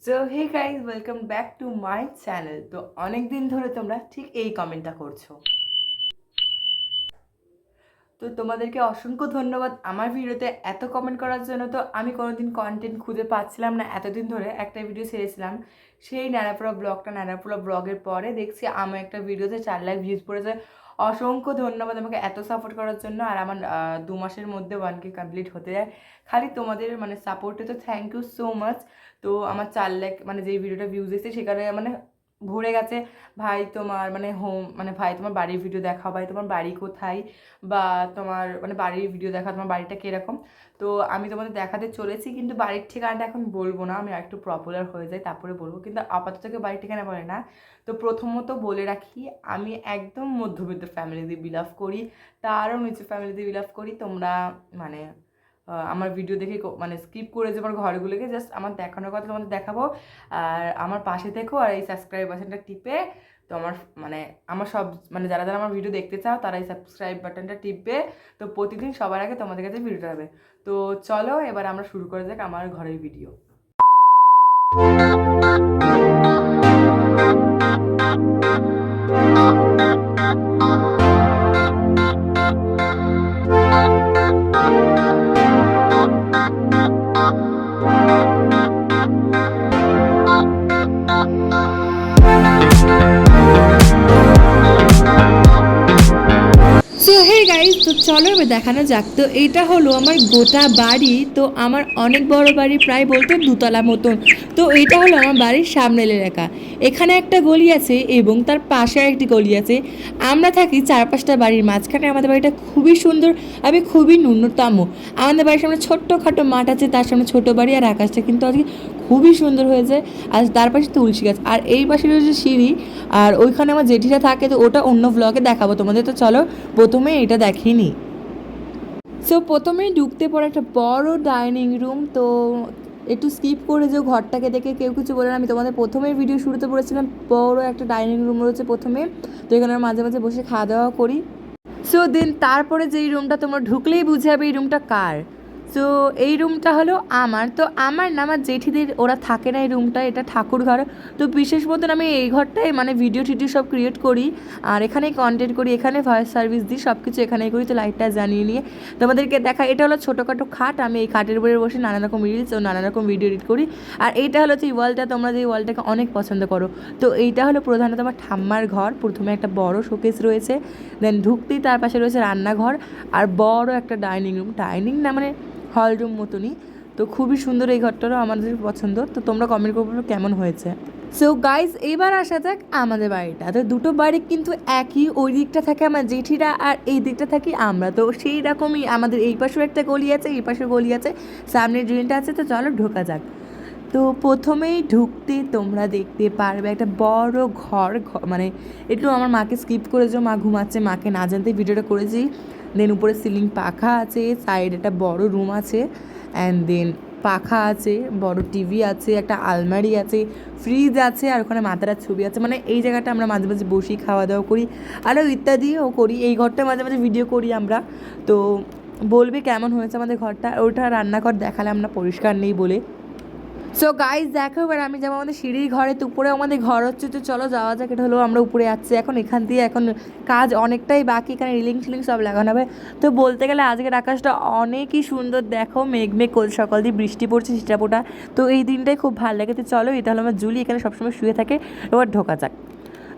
So hey guys welcome back to my channel. তো অনেক দিন ধরে তোমরা ঠিক এই কমেন্টটা করছো, তো তোমাদেরকে অসংখ্য ধন্যবাদ আমার ভিডিওতে এত কমেন্ট করার জন্য। তো আমি কোনোদিন কন্টেন্ট খুঁজে পাচ্ছিলাম না, এতদিন ধরে একটা ভিডিও ছেড়েছিলাম, সেই ন্যাড়াপোড়া ব্লগের পরে দেখছি আমার একটা ভিডিওতে 4 লাখ ভিউজ পড়েছে। অসংখ্য ধন্যবাদ আমাকে এত সাপোর্ট করার জন্য। আর আমার 2 মাসের মধ্যে 1K কমপ্লিট হতে যায় খালি তোমাদের সাপোর্টে, তো থ্যাংক ইউ সো মাচ। তো আমার 4 লাখ যেই ভিডিওটা ভিউজ এসেছে সেখানে ভরে গেছে ভাই তোমার ভাই তোমার বাড়ির ভিডিও দেখাও, ভাই তোমার বাড়ি কোথায়, বা তোমার বাড়ির ভিডিও দেখা, তোমার বাড়িটা কীরকম। তো আমি তোমাদের দেখাতে চলেছি, কিন্তু বাড়ির ঠিকানাটা এখন বলবো না, আমি একটু পপুলার হয়ে যাই তারপরে বলবো, কিন্তু আপাতত কেউ বাড়ির ঠিকানা বলে না। তো প্রথমত বলে রাখি, আমি একদম মধ্যবিত্ত ফ্যামিলিতে বিলাভ করি, তারও নিচু ফ্যামিলিতে বিলাভ করি। তোমরা আমার ভিডিও দেখে স্কিপ করে যে আমার ঘরগুলোকে জাস্ট আমার দেখানোর কথা তোমাদের দেখাবো, আর আমার পাশে থেকো, আর এই সাবস্ক্রাইব বাটনটা টিপে তো আমার সব যারা যারা আমার ভিডিও দেখতে চাও তারা এই সাবস্ক্রাইব বাটনটা টিপবে, তো প্রতিদিন সবার আগে তোমাদের কাছে ভিডিওটা হবে। তো চলো এবার আমরা শুরু করে যাক আমার ঘরের ভিডিও। সো হে গাইজ, তো চলো এবার দেখানো যাক। তো এইটা হলো আমার গোটা বাড়ি। তো আমার অনেক বড় বাড়ি, প্রায় বলতে 2তলা মতন। তো এইটা হলো আমার বাড়ির সামনের এলাকা। এখানে একটা গলি আছে এবং তার পাশে একটি গলি আছে। আমরা থাকি 4-5টা বাড়ির মাঝখানে। আমাদের বাড়িটা খুবই সুন্দর, আমি খুবই ন্যূনতম। আমাদের বাড়ির সামনে ছোট্টখাটো মাঠ আছে, তার সামনে ছোটো বাড়ি, আর আকাশটা কিন্তু আজকে খুবই সুন্দর হয়েছে। আর তার পাশে তুলসী গাছ, আর এই পাশে রয়েছে সিঁড়ি, আর ওইখানে আমার জেঠিরা থাকে। তো ওটা অন্য ব্লগে দেখাবো তোমাদের। তো চলো প্রথমে এটা দেখিনি। সো প্রথমেই ঢুকতে পড়ে একটা বড় ডাইনিং রুম। তো একটু স্কিপ করে যে ঘরটাকে দেখে কেউ কিছু বলে না, আমি তোমাদের প্রথমেই ভিডিও শুরুতে বলেছিলাম বড় একটা ডাইনিং রুম রয়েছে প্রথমে। তো এখানে মাঝে মাঝে বসে খাওয়া দাওয়া করি। সো দেন তারপরে যেই রুমটা তোমরা ঢুকলেই বুঝে যাবে এই রুমটা কার। সো এই রুমটা হলো আমার, তো আমার না আমার জেঠিদের ওরা থাকে না এই রুমটা, এটা ঠাকুর ঘর। তো বিশেষ মতন আমি এই ঘরটায় ভিডিও টিডিও সব ক্রিয়েট করি, আর এখানেই কন্টেন্ট করি, এখানে ভয়েস সার্ভিস দিই, সব কিছু এখানেই করি। তো লাইটটা জ্বালিয়ে নিয়ে তোমাদেরকে দেখা, এটা হলো ছোটোখাটো খাট, আমি এই খাটের উপরে বসে নানা রকম রিলস ও নানা রকম ভিডিও এডিট করি। আর এইটা হলো যে ওয়ালটা, তোমরা যে ওয়ালটাকে অনেক পছন্দ করো, তো এইটা হলো প্রধানত আমার ঠাম্মার ঘর। প্রথমে একটা বড় শোকেস রয়েছে, দেন ঢুকতেই তার পাশে রয়েছে রান্নাঘর, আর বড় একটা ডাইনিং রুম, ডাইনিং না হল রুম মতনই। তো খুবই সুন্দর, এই ঘরটারও আমাদের পছন্দ। তো তোমরা কমেন্ট করবো কেমন হয়েছে। সো গাইজ এবার আসা যাক আমাদের বাড়িটা। তো দুটো বাড়ি কিন্তু একই, ওই দিকটা থাকে আমার জেঠিরা আর এই দিকটা থাকি আমরা। তো সেই রকমই আমাদের এই পাশেও একটা গলি আছে, এই পাশেও গলি আছে, সামনের ড্রেনটা আছে। তো চলো ঢোকা যাক। তো প্রথমেই ঢুকতে তোমরা দেখতে পারবে একটা বড় ঘর, একটু আমার মাকে স্কিপ করেছো, মা ঘুমাচ্ছে, মাকে না জানতেই ভিডিওটা করেছি। দেন উপরে সিলিং পাখা আছে, সাইড একটা বড় রুম আছে, অ্যান্ড দেন পাখা আছে, বড় টিভি আছে, একটা আলমারি আছে, ফ্রিজ আছে, আর ওখানে মাতারার ছবি আছে। এই জায়গাটা আমরা মাঝে মাঝে বসি, খাওয়া দাওয়া করি, আরও ইত্যাদিও করি। এই ঘরটা মাঝে মাঝে ভিডিও করি আমরা। তো বলবে কেমন হয়েছে আমাদের ঘরটা। ওটা রান্নাঘর দেখালাম না, পরিষ্কার নেই বলে। সো গাইজ দেখো, এবার আমি যাবো আমাদের সিঁড়ির ঘরে। তো উপরে আমাদের ঘর হচ্ছে, তো চলো যাওয়া যাক। এটা হলো আমরা উপরে যাচ্ছি এখন, এখান দিয়ে এখন কাজ অনেকটাই বাকি, এখানে রিলিং টিলিং সব লাগানো হবে। তো বলতে গেলে আজকের আকাশটা অনেকই সুন্দর, দেখো মেঘ সকাল দিয়ে বৃষ্টি পড়ছে ছিটাফোঁটা। তো এই দিনটাই খুব ভালো লাগে। তো চলো, এটা হলো আমার জুলি, এখানে সবসময় শুয়ে থাকে। এবার ঢোকা যাক।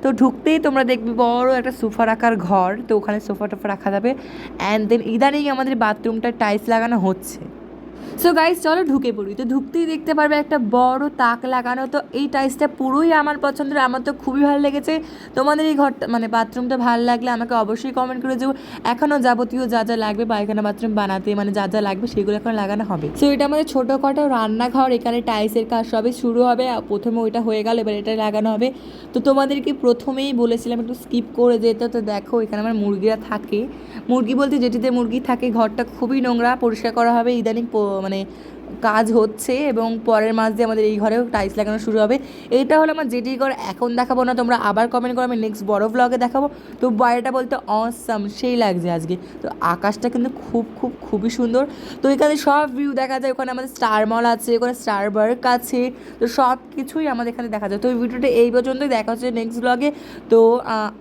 তো ঢুকতেই তোমরা দেখবে বড় একটা সোফা রাখার ঘর, তো ওখানে সোফা টোফা রাখা যাবে। অ্যান্ড দেন ইদানিং আমাদের বাথরুমটা টাইলস লাগানো হচ্ছে। সো গাইজ চলো ঢুকে পড়ি। তো ঢুকতেই দেখতে পারবে একটা বড় তাক লাগানো। তো এই টাইলসটা পুরোই আমার পছন্দের, আমার তো খুবই ভালো লেগেছে। তোমাদের এই ঘরটা বাথরুমটা ভালো লাগলে আমাকে অবশ্যই কমেন্ট করে দেবো। এখনও যাবতীয় যা যা লাগবে পায়খানা বাথরুম বানাতে যা যা লাগবে সেগুলো এখন লাগানো হবে। সো এটা আমাদের ছোটোখাটো রান্নাঘর, এখানে টাইলসের কাজ সবই শুরু হবে। প্রথমে ওইটা হয়ে গেল, এবার এটা লাগানো হবে। তো তোমাদেরকে প্রথমেই বলেছিলাম একটু স্কিপ করে যেতে। তো দেখো এখানে আমার মুরগিরা থাকে, মুরগি বলতে যেটিতে মুরগি থাকে। ঘরটা খুবই নোংরা, পরিষ্কার করা হবে ইদানিং, কাজ হচ্ছে এবং পরের মাস দিয়ে আমাদের এই ঘরেও টাইলস লাগানো শুরু হবে। এইটা হলো আমার জেটি ঘর, এখন দেখাবো না, তোমরা আবার কমেন্ট করো, আমি নেক্সট বড় ভ্লগে দেখাবো। তো বাইরেটা বলতে অসাম সেই লাগছে আজকে। তো আকাশটা কিন্তু খুবই সুন্দর। তো এখানে সব ভিউ দেখা যায়, ওখানে আমাদের স্টার মল আছে, ওখানে স্টার বার্ক আছে, তো সব কিছুই আমাদের এখানে দেখা যায়। তো এই ভিডিওটা এই পর্যন্তই, দেখা হচ্ছে নেক্সট ব্লগে। তো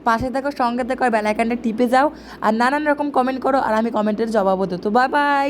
পাশে থাকো, সঙ্গে থাকো, আর বেল আইকনটা টিপে যাও, আর নানান রকম কমেন্ট করো, আর আমি কমেন্টের জবাবও দেবো। তো বাই বাই।